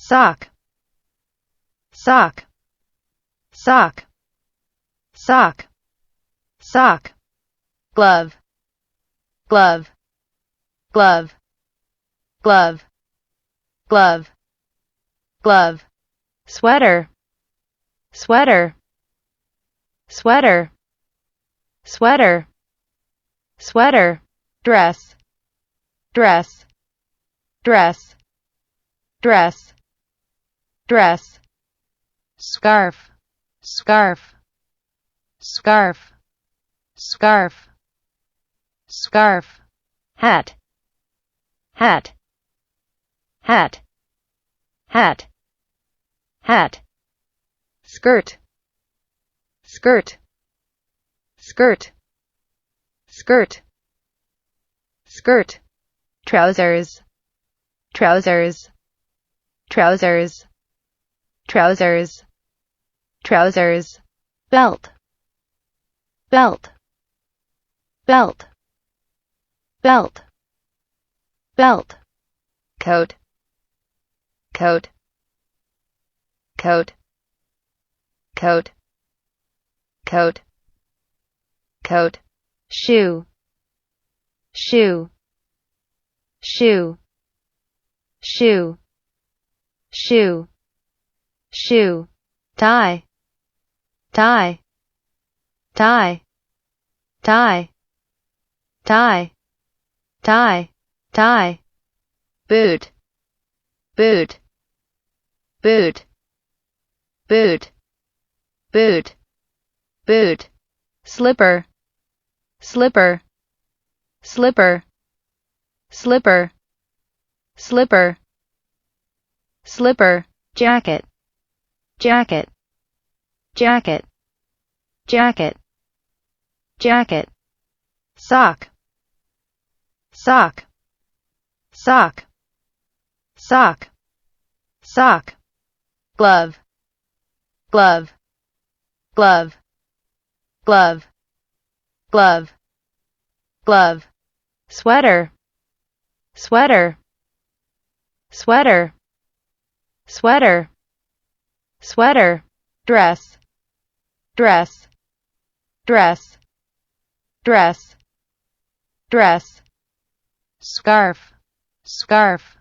sock, sock, sock, sock, sock, glove, glove, glove, glove, glove, glove, sweater, sweater, sweater, sweater, sweater, dress, dress, dress, dress, dress, scarf, scarf, scarf, scarf, scarf, hat, hat, hat, hat, hat, skirt, skirt, skirt, skirt, skirt, trousers, trousers, trousers, trousers, trousers, belt, belt, belt, belt, belt, coat, coat, coat, coat, coat, coat, shoe, shoe, shoe, shoe, shoe, shoe, tie, tie, tie, tie, tie, tie, tie, boot, boot, boot, boot, boot, boot, slipper, slipper, slipper, slipper, slipper, slipper, jacket, jacket, jacket, jacket, jacket, sock, sock, sock, sock, sock, glove, glove, glove, glove, glove, glove, sweater, sweater, sweater, sweater, sweater, dress, dress, dress, dress, dress, scarf, scarf,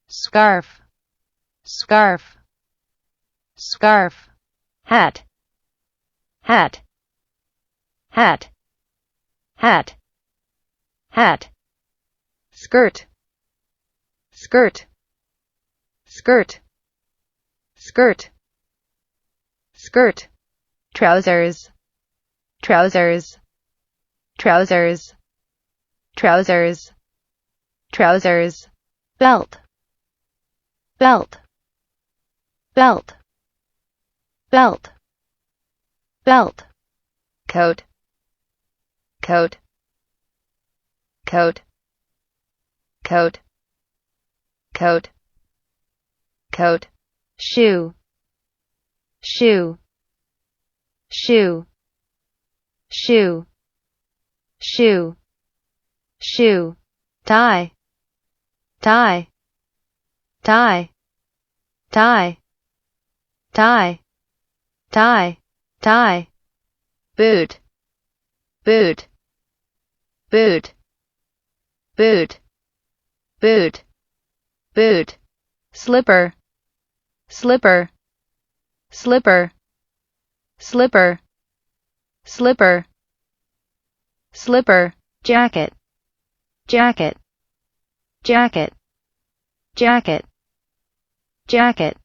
scarf, scarf, scarf, hat, hat, hat, hat, hat, skirt, skirt, skirt, skirt, skirt, trousers, trousers, trousers, trousers, trousers, belt, belt, belt, belt, belt, coat, coat, coat, coat, coat, coat, shoe, shoe, shoe, shoe, shoe, shoe, tie, tie, tie, tie, tie, tie, tie, boot, boot, boot, boot, boot, boot, slipper, slipper, slipper, slipper, slipper, slipper, jacket, jacket, jacket, jacket, jacket,